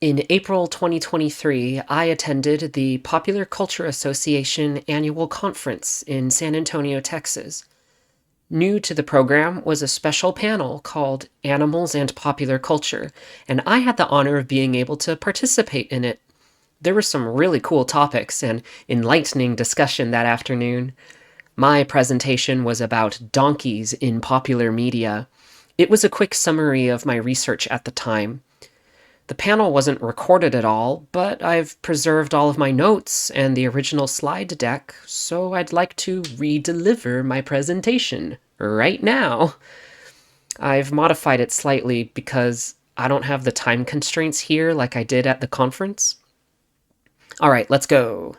In April 2023, I attended the Popular Culture Association annual conference in San Antonio, Texas. New to the program was a special panel called Animals and Popular Culture, and I had the honor of being able to participate in it. There were some really cool topics and enlightening discussion that afternoon. My presentation was about donkeys in popular media. It was a quick summary of my research at the time. The panel wasn't recorded at all, but I've preserved all of my notes and the original slide deck, so I'd like to re-deliver my presentation right now. I've modified it slightly because I don't have the time constraints here like I did at the conference. All right, let's go.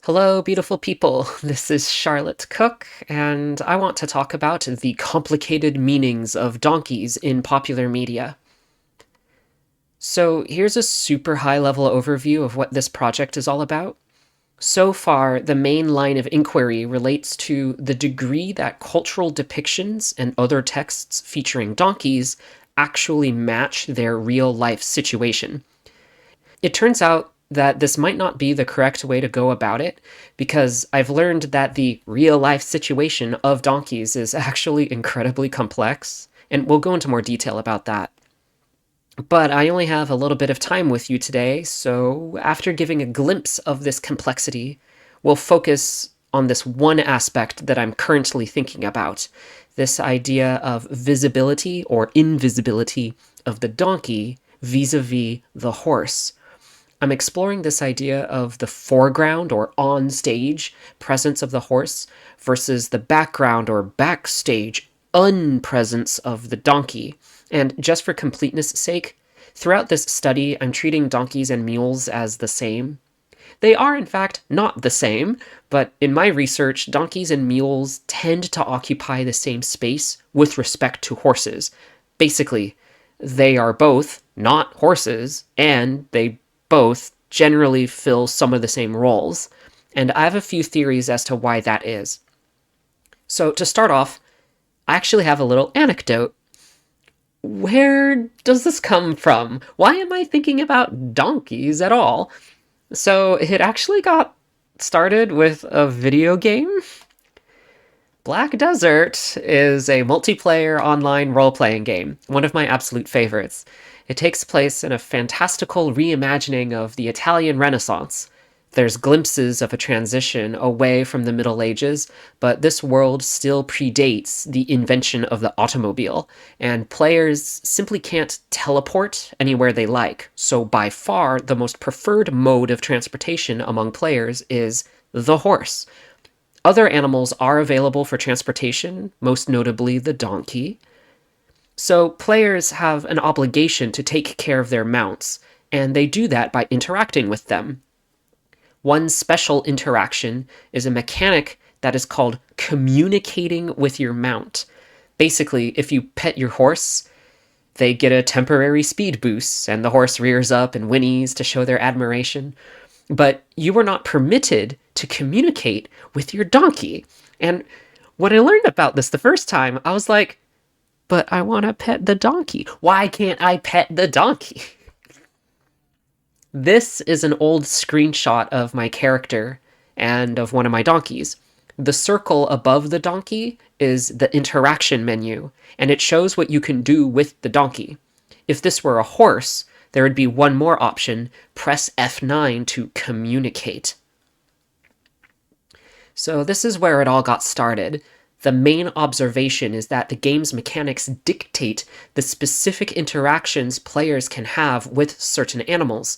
Hello, beautiful people. This is Charlotte Cook, and I want to talk about the complicated meanings of donkeys in popular media. So here's a super high-level overview of what this project is all about. So far, the main line of inquiry relates to the degree that cultural depictions and other texts featuring donkeys actually match their real-life situation. It turns out that this might not be the correct way to go about it, because I've learned that the real-life situation of donkeys is actually incredibly complex, and we'll go into more detail about that. But I only have a little bit of time with you today, so after giving a glimpse of this complexity, we'll focus on this one aspect that I'm currently thinking about, this idea of visibility or invisibility of the donkey vis-a-vis the horse. I'm exploring this idea of the foreground or on-stage presence of the horse versus the background or backstage unpresence of the donkey. And just for completeness' sake, throughout this study, I'm treating donkeys and mules as the same. They are, in fact, not the same, but in my research, donkeys and mules tend to occupy the same space with respect to horses. Basically, they are both not horses, and they both generally fill some of the same roles. And I have a few theories as to why that is. So to start off, I actually have a little anecdote. Where does this come from? Why am I thinking about donkeys at all? So it actually got started with a video game. Black Desert is a multiplayer online role-playing game, one of my absolute favorites. It takes place in a fantastical reimagining of the Italian Renaissance. There's glimpses of a transition away from the Middle Ages, but this world still predates the invention of the automobile, and players simply can't teleport anywhere they like. So by far, the most preferred mode of transportation among players is the horse. Other animals are available for transportation, most notably the donkey. So players have an obligation to take care of their mounts, and they do that by interacting with them. One special interaction is a mechanic that is called communicating with your mount. Basically, if you pet your horse, they get a temporary speed boost, and the horse rears up and whinnies to show their admiration. But you are not permitted to communicate with your donkey. And when I learned about this the first time, I was like, but I want to pet the donkey. Why can't I pet the donkey? This is an old screenshot of my character and of one of my donkeys. The circle above the donkey is the interaction menu, and it shows what you can do with the donkey. If this were a horse, there would be one more option: press F9 to communicate. So this is where it all got started. The main observation is that the game's mechanics dictate the specific interactions players can have with certain animals.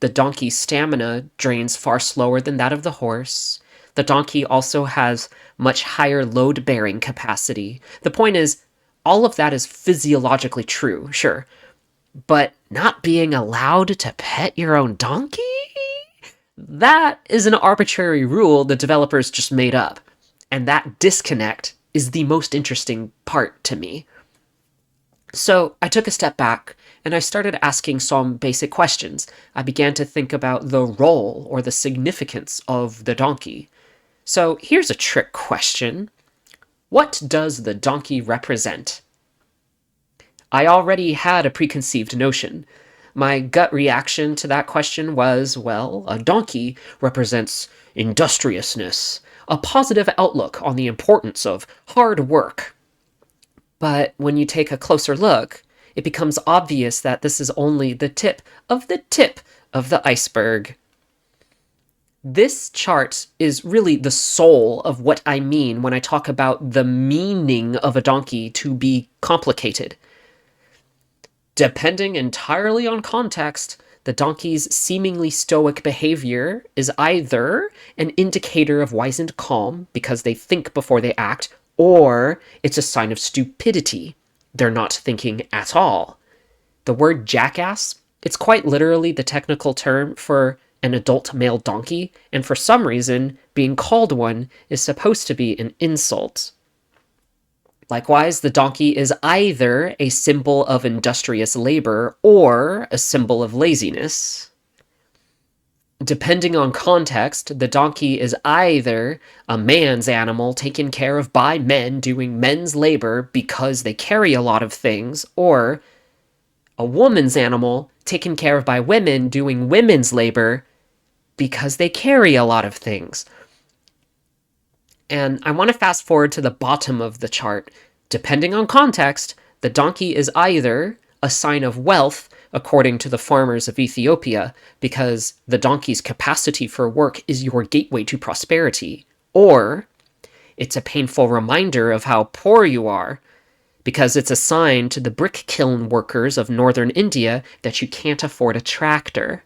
The donkey's stamina drains far slower than that of the horse. The donkey also has much higher load-bearing capacity. The point is, all of that is physiologically true, sure. But not being allowed to pet your own donkey? That is an arbitrary rule the developers just made up. And that disconnect is the most interesting part to me. So I took a step back and I started asking some basic questions. I began to think about the role or the significance of the donkey. So here's a trick question. What does the donkey represent? I already had a preconceived notion. My gut reaction to that question was, well, a donkey represents industriousness, a positive outlook on the importance of hard work. But when you take a closer look, it becomes obvious that this is only the tip of the iceberg. This chart is really the soul of what I mean when I talk about the meaning of a donkey to be complicated. Depending entirely on context, the donkey's seemingly stoic behavior is either an indicator of wizened calm because they think before they act, or it's a sign of stupidity. They're not thinking at all. The word jackass, it's quite literally the technical term for an adult male donkey, and for some reason, being called one is supposed to be an insult. Likewise, the donkey is either a symbol of industrious labor or a symbol of laziness. Depending on context, the donkey is either a man's animal taken care of by men doing men's labor because they carry a lot of things, or a woman's animal taken care of by women doing women's labor because they carry a lot of things. And I want to fast forward to the bottom of the chart. Depending on context, the donkey is either a sign of wealth, according to the farmers of Ethiopia, because the donkey's capacity for work is your gateway to prosperity, or it's a painful reminder of how poor you are, because it's a sign to the brick kiln workers of northern India that you can't afford a tractor.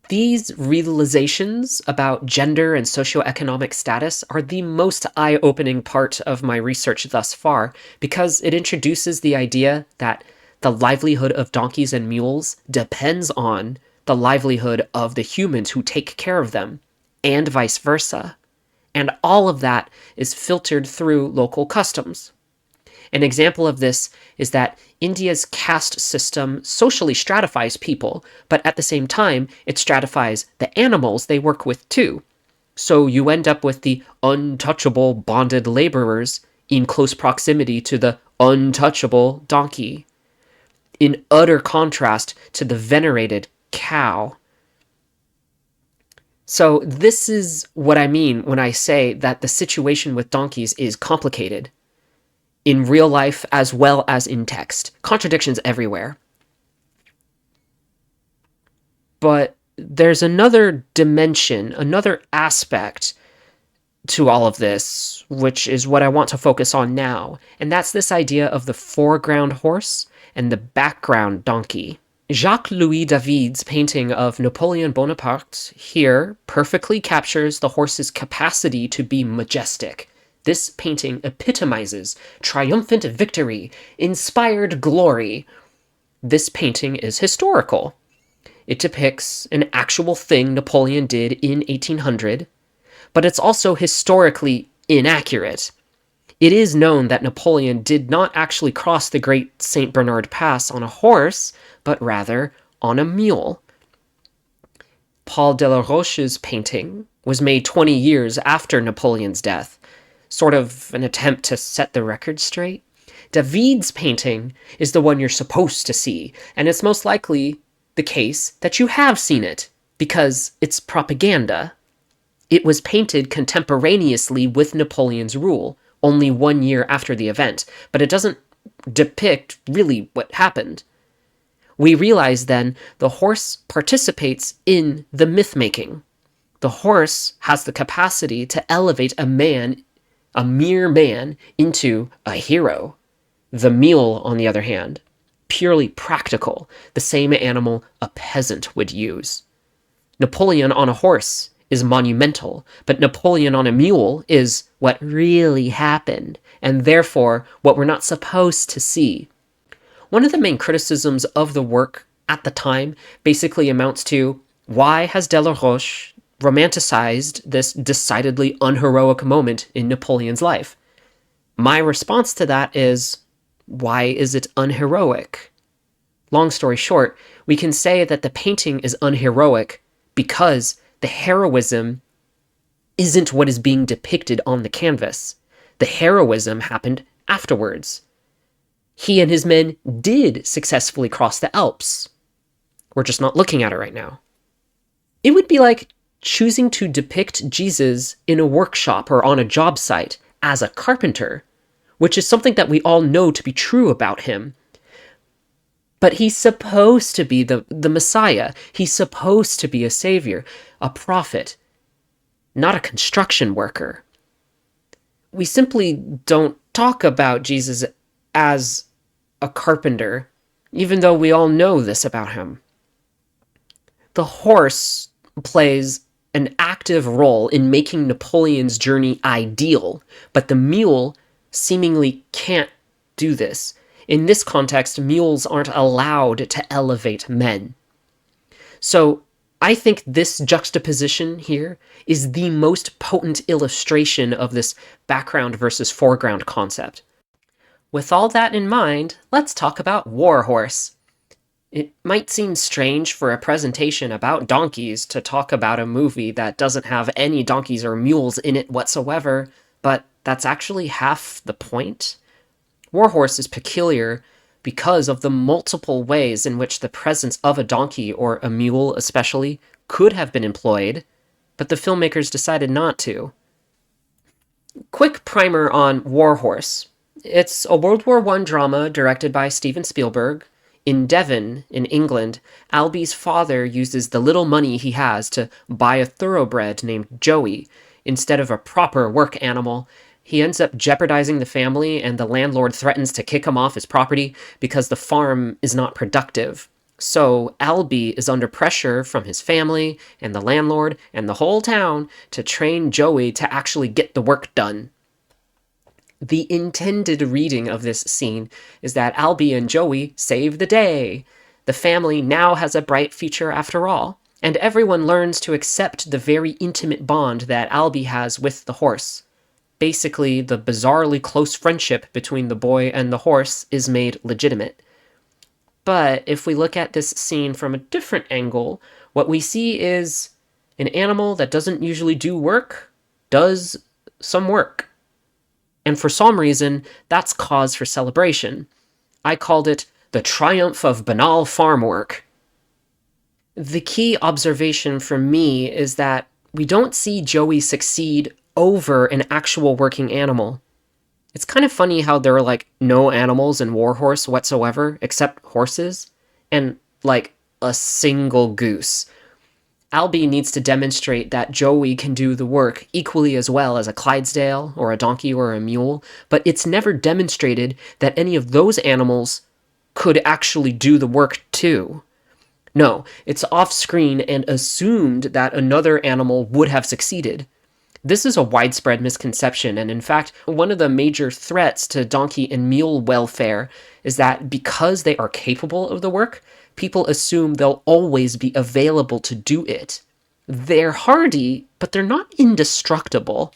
These realizations about gender and socioeconomic status are the most eye-opening part of my research thus far, because it introduces the idea that the livelihood of donkeys and mules depends on the livelihood of the humans who take care of them, and vice versa. And all of that is filtered through local customs. An example of this is that India's caste system socially stratifies people, but at the same time, it stratifies the animals they work with too. So you end up with the untouchable bonded laborers in close proximity to the untouchable donkey, in utter contrast to the venerated cow. So this is what I mean when I say that the situation with donkeys is complicated. In real life as well as in text. Contradictions everywhere. But there's another dimension, another aspect to all of this, which is what I want to focus on now, and that's this idea of the foreground horse and the background donkey. Jacques-Louis David's painting of Napoleon Bonaparte here perfectly captures the horse's capacity to be majestic. This painting epitomizes triumphant victory, inspired glory. This painting is historical. It depicts an actual thing Napoleon did in 1800, but it's also historically inaccurate. It is known that Napoleon did not actually cross the Great St. Bernard Pass on a horse, but rather on a mule. Paul Delaroche's painting was made 20 years after Napoleon's death, sort of an attempt to set the record straight. David's painting is the one you're supposed to see, and it's most likely the case that you have seen it, because it's propaganda. It was painted contemporaneously with Napoleon's rule, only 1 year after the event, but it doesn't depict really what happened. We realize then the horse participates in the myth-making. The horse has the capacity to elevate a mere man, into a hero. The mule, on the other hand, purely practical, the same animal a peasant would use. Napoleon on a horse is monumental, but Napoleon on a mule is what really happened, and therefore what we're not supposed to see. One of the main criticisms of the work at the time basically amounts to, why has Delaroche romanticized this decidedly unheroic moment in Napoleon's life? My response to that is, why is it unheroic? Long story short, we can say that the painting is unheroic because the heroism isn't what is being depicted on the canvas. The heroism happened afterwards. He and his men did successfully cross the Alps. We're just not looking at it right now. It would be like choosing to depict Jesus in a workshop or on a job site as a carpenter, which is something that we all know to be true about him. But he's supposed to be the Messiah. He's supposed to be a savior, a prophet, not a construction worker. We simply don't talk about Jesus as a carpenter, even though we all know this about him. The horse plays an active role in making Napoleon's journey ideal, but the mule seemingly can't do this. In this context, mules aren't allowed to elevate men. So I think this juxtaposition here is the most potent illustration of this background versus foreground concept. With all that in mind, let's talk about Warhorse. It might seem strange for a presentation about donkeys to talk about a movie that doesn't have any donkeys or mules in it whatsoever, but that's actually half the point. Warhorse is peculiar because of the multiple ways in which the presence of a donkey, or a mule especially, could have been employed, but the filmmakers decided not to. Quick primer on Warhorse. It's a World War I drama directed by Steven Spielberg. In Devon, in England, Albie's father uses the little money he has to buy a thoroughbred named Joey instead of a proper work animal. He ends up jeopardizing the family, and the landlord threatens to kick him off his property because the farm is not productive. So Albie is under pressure from his family and the landlord and the whole town to train Joey to actually get the work done. The intended reading of this scene is that Albie and Joey save the day. The family now has a bright future after all, and everyone learns to accept the very intimate bond that Albie has with the horse. Basically, the bizarrely close friendship between the boy and the horse is made legitimate. But if we look at this scene from a different angle, what we see is an animal that doesn't usually do work, does some work. And for some reason, that's cause for celebration. I called it the triumph of banal farm work. The key observation for me is that we don't see Joey succeed over an actual working animal. It's kind of funny how there are like no animals in Warhorse whatsoever, except horses, and like a single goose. Albie needs to demonstrate that Joey can do the work equally as well as a Clydesdale or a donkey or a mule, but it's never demonstrated that any of those animals could actually do the work too. No, it's off screen and assumed that another animal would have succeeded. This is a widespread misconception, and in fact, one of the major threats to donkey and mule welfare is that because they are capable of the work, people assume they'll always be available to do it. They're hardy, but they're not indestructible.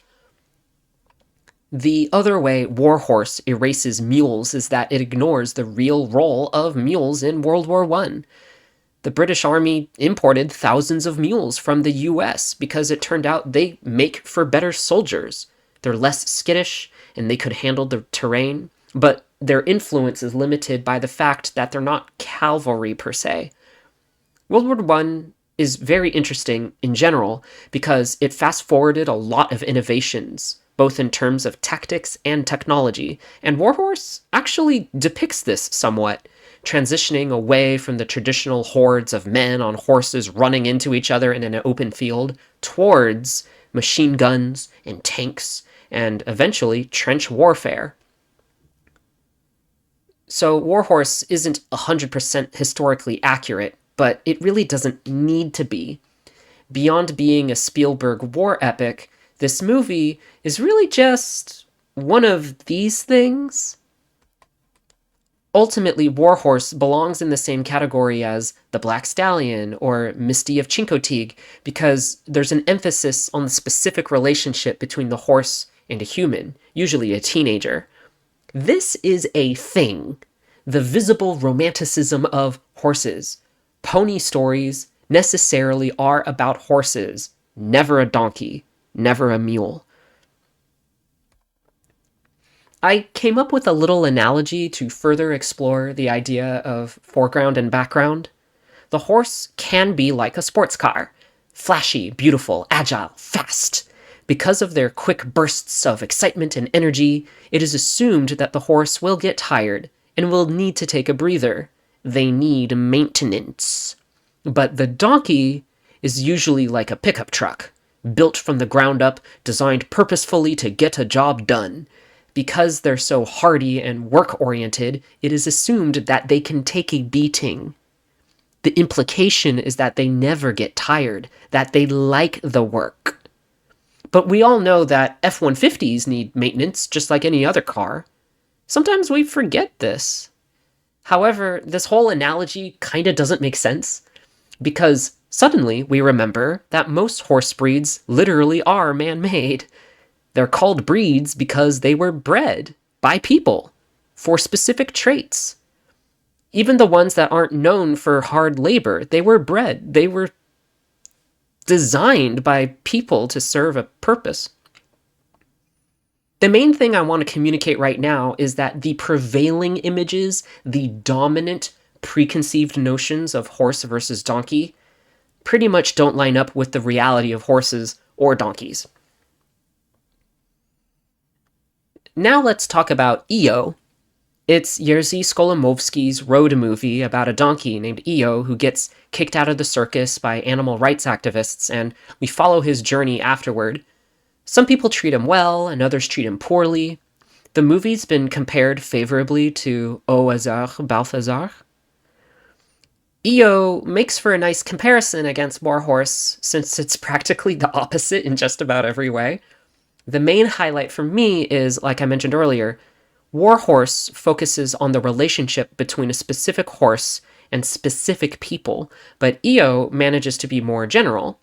The other way Warhorse erases mules is that it ignores the real role of mules in World War I. The British Army imported thousands of mules from the US because it turned out they make for better soldiers. They're less skittish and they could handle the terrain, but their influence is limited by the fact that they're not cavalry per se. World War I is very interesting in general because it fast-forwarded a lot of innovations, both in terms of tactics and technology, and Warhorse actually depicts this somewhat, transitioning away from the traditional hordes of men on horses running into each other in an open field towards machine guns and tanks and eventually trench warfare. So Warhorse isn't 100% historically accurate, but it really doesn't need to be. Beyond being a Spielberg war epic, this movie is really just one of these things. Ultimately, Warhorse belongs in the same category as The Black Stallion or Misty of Chincoteague because there's an emphasis on the specific relationship between the horse and a human, usually a teenager. This is a thing, the visible romanticism of horses. Pony stories necessarily are about horses, never a donkey, never a mule. I came up with a little analogy to further explore the idea of foreground and background. The horse can be like a sports car: flashy, beautiful, agile, fast. Because of their quick bursts of excitement and energy, it is assumed that the horse will get tired and will need to take a breather. They need maintenance. But the donkey is usually like a pickup truck, built from the ground up, designed purposefully to get a job done. Because they're so hardy and work-oriented, it is assumed that they can take a beating. The implication is that they never get tired, that they like the work. But we all know that F-150s need maintenance just like any other car. Sometimes we forget this. However, this whole analogy kinda doesn't make sense, because suddenly we remember that most horse breeds literally are man-made. They're called breeds because they were bred by people for specific traits. Even the ones that aren't known for hard labor, they were bred. They were designed by people to serve a purpose. The main thing I want to communicate right now is that the prevailing images, the dominant preconceived notions of horse versus donkey, pretty much don't line up with the reality of horses or donkeys. Now let's talk about Io. It's Jerzy Skolimowski's road movie about a donkey named Io who gets kicked out of the circus by animal rights activists, and we follow his journey afterward. Some people treat him well, and others treat him poorly. The movie's been compared favorably to Au hasard, Balthazar. Io makes for a nice comparison against Warhorse, since it's practically the opposite in just about every way. The main highlight for me is, like I mentioned earlier, Warhorse focuses on the relationship between a specific horse and specific people, but Io manages to be more general,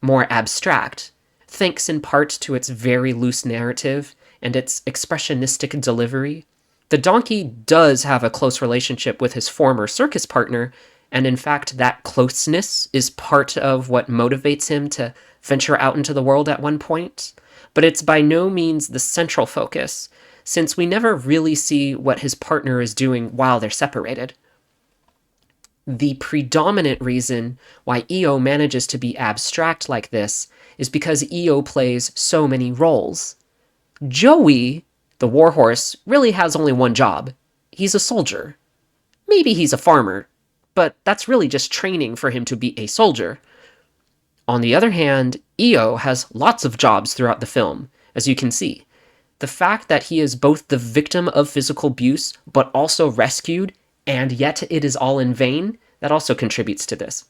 more abstract, thanks in part to its very loose narrative and its expressionistic delivery. The donkey does have a close relationship with his former circus partner, and in fact that closeness is part of what motivates him to venture out into the world at one point. But it's by no means the central focus, since we never really see what his partner is doing while they're separated. The predominant reason why Io manages to be abstract like this is because Io plays so many roles. Joey, the warhorse, really has only one job. He's a soldier. Maybe he's a farmer, but that's really just training for him to be a soldier. On the other hand, Io has lots of jobs throughout the film, as you can see. The fact that he is both the victim of physical abuse, but also rescued, and yet it is all in vain, that also contributes to this.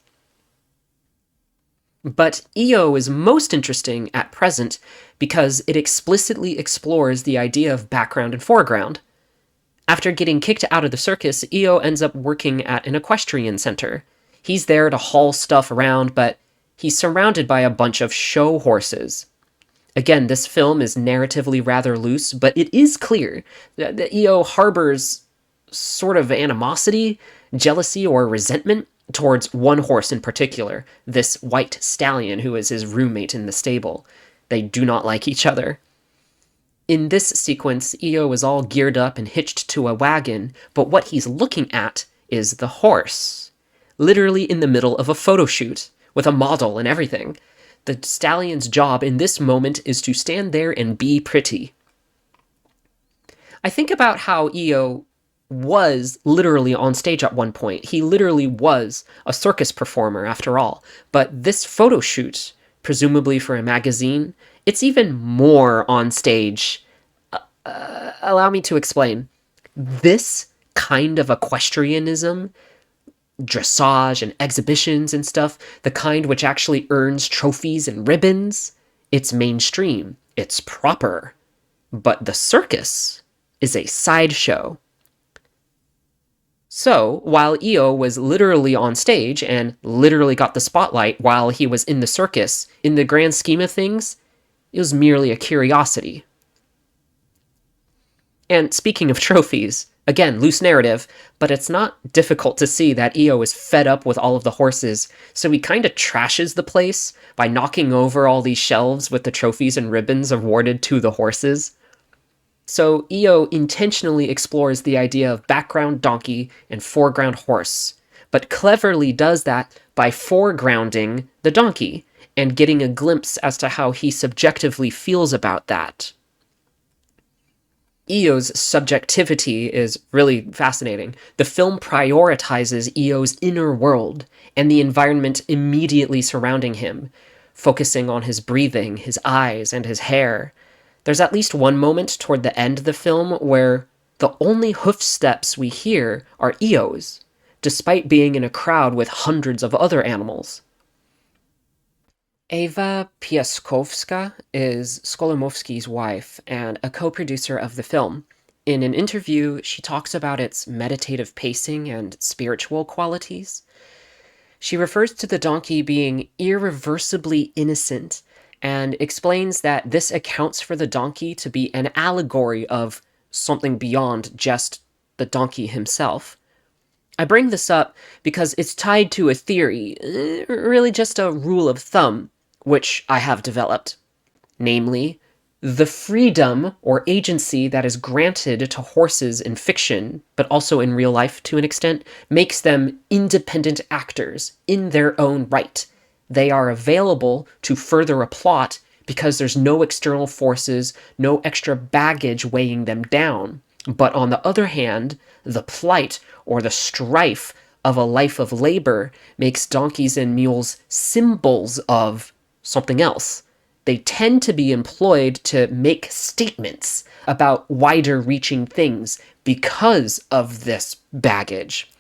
But Io is most interesting at present because it explicitly explores the idea of background and foreground. After getting kicked out of the circus, Io ends up working at an equestrian center. He's there to haul stuff around, but he's surrounded by a bunch of show horses. Again, this film is narratively rather loose, but it is clear that Io harbors sort of animosity, jealousy, or resentment towards one horse in particular, this white stallion who is his roommate in the stable. They do not like each other. In this sequence, Io is all geared up and hitched to a wagon, but what he's looking at is the horse, literally in the middle of a photo shoot, with a model and everything. The stallion's job in this moment is to stand there and be pretty. I think about how Io was literally on stage at one point. He literally was a circus performer after all. But this photo shoot, presumably for a magazine, it's even more on stage. Allow me to explain. This kind of equestrianism, dressage and exhibitions and stuff, the kind which actually earns trophies and ribbons, it's mainstream, it's proper. But the circus is a sideshow. So, while Io was literally on stage and literally got the spotlight while he was in the circus, in the grand scheme of things, it was merely a curiosity. And speaking of trophies, again, loose narrative, but it's not difficult to see that Io is fed up with all of the horses, so he kind of trashes the place by knocking over all these shelves with the trophies and ribbons awarded to the horses. So Io intentionally explores the idea of background donkey and foreground horse, but cleverly does that by foregrounding the donkey and getting a glimpse as to how he subjectively feels about that. Io's subjectivity is really fascinating. The film prioritizes Io's inner world and the environment immediately surrounding him, focusing on his breathing, his eyes, and his hair. There's at least one moment toward the end of the film where the only hoof steps we hear are Io's, despite being in a crowd with hundreds of other animals. Ava Piaskowska is Skolomovsky's wife and a co-producer of the film. In an interview, she talks about its meditative pacing and spiritual qualities. She refers to the donkey being irreversibly innocent and explains that this accounts for the donkey to be an allegory of something beyond just the donkey himself. I bring this up because it's tied to a theory, really just a rule of thumb, which I have developed. Namely, the freedom or agency that is granted to horses in fiction, but also in real life to an extent, makes them independent actors in their own right. They are available to further a plot because there's no external forces, no extra baggage weighing them down. But on the other hand, the plight or the strife of a life of labor makes donkeys and mules symbols of something else. They tend to be employed to make statements about wider reaching things because of this baggage.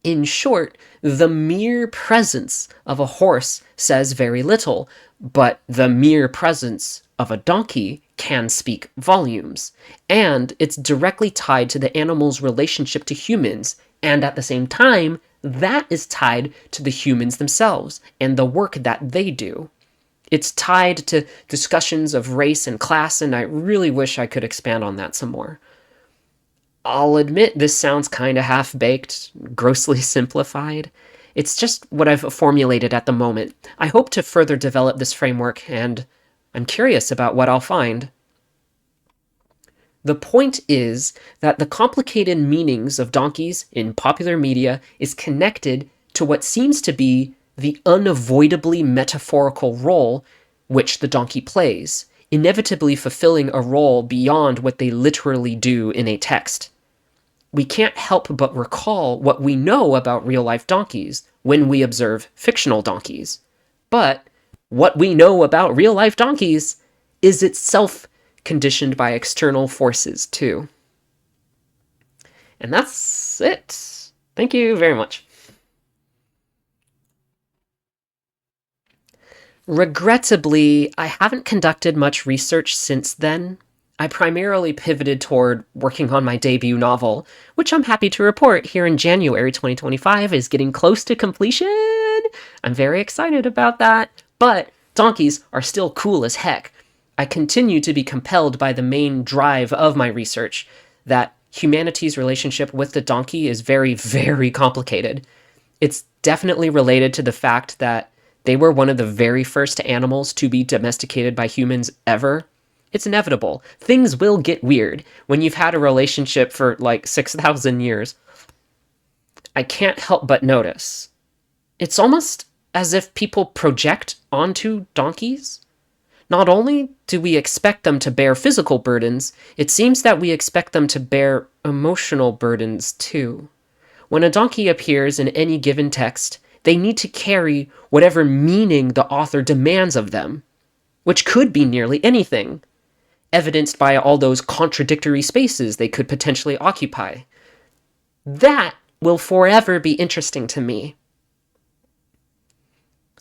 In short, the mere presence of a horse says very little, but the mere presence of a donkey can speak volumes. And it's directly tied to the animal's relationship to humans, and at the same time, that is tied to the humans themselves and the work that they do. It's tied to discussions of race and class, and I really wish I could expand on that some more. I'll admit this sounds kind of half-baked, grossly simplified. It's just what I've formulated at the moment. I hope to further develop this framework, and I'm curious about what I'll find. The point is that the complicated meanings of donkeys in popular media is connected to what seems to be the unavoidably metaphorical role which the donkey plays, inevitably fulfilling a role beyond what they literally do in a text. We can't help but recall what we know about real-life donkeys when we observe fictional donkeys. But what we know about real-life donkeys is itself conditioned by external forces, too. And that's it. Thank you very much. Regrettably, I haven't conducted much research since then. I primarily pivoted toward working on my debut novel, which I'm happy to report here in January 2025 is getting close to completion. I'm very excited about that, but donkeys are still cool as heck. I continue to be compelled by the main drive of my research, that humanity's relationship with the donkey is very, very complicated. It's definitely related to the fact that they were one of the very first animals to be domesticated by humans ever. It's inevitable. Things will get weird when you've had a relationship for like 6,000 years. I can't help but notice. It's almost as if people project onto donkeys. Not only do we expect them to bear physical burdens, it seems that we expect them to bear emotional burdens too. When a donkey appears in any given text, they need to carry whatever meaning the author demands of them, which could be nearly anything, evidenced by all those contradictory spaces they could potentially occupy. That will forever be interesting to me.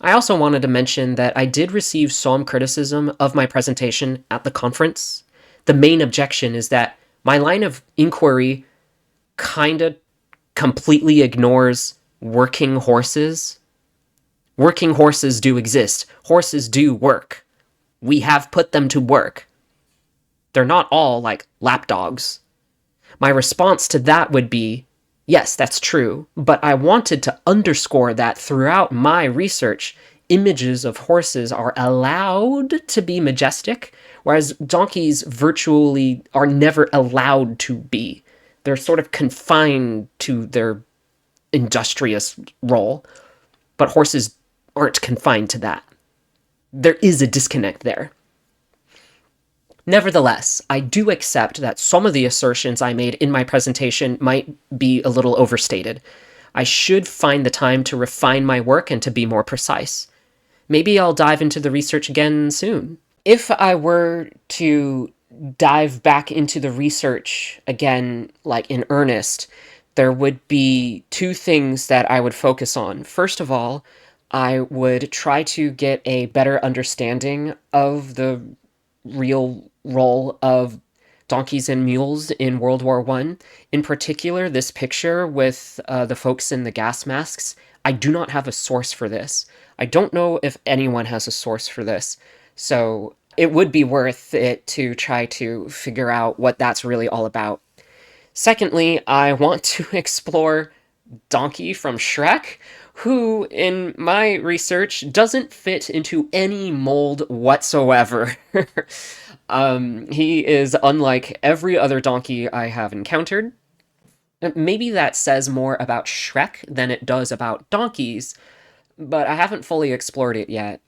I also wanted to mention that I did receive some criticism of my presentation at the conference. The main objection is that my line of inquiry kinda completely ignores working horses. Working horses do exist. Horses do work. We have put them to work. They're not all like lapdogs. My response to that would be, yes, that's true, but I wanted to underscore that throughout my research, images of horses are allowed to be majestic, whereas donkeys virtually are never allowed to be. They're sort of confined to their industrious role, but horses aren't confined to that. There is a disconnect there. Nevertheless, I do accept that some of the assertions I made in my presentation might be a little overstated. I should find the time to refine my work and to be more precise. Maybe I'll dive into the research again soon. If I were to dive back into the research again, like in earnest, there would be two things that I would focus on. First of all, I would try to get a better understanding of the real role of donkeys and mules in World War One. In particular, this picture with the folks in the gas masks. I do not have a source for this. I don't know if anyone has a source for this. So it would be worth it to try to figure out what that's really all about. Secondly, I want to explore Donkey from Shrek, who, in my research, doesn't fit into any mold whatsoever. He is unlike every other donkey I have encountered. Maybe that says more about Shrek than it does about donkeys, but I haven't fully explored it yet.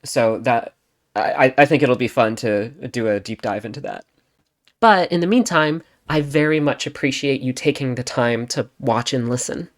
So that I think it'll be fun to do a deep dive into that. But in the meantime, I very much appreciate you taking the time to watch and listen.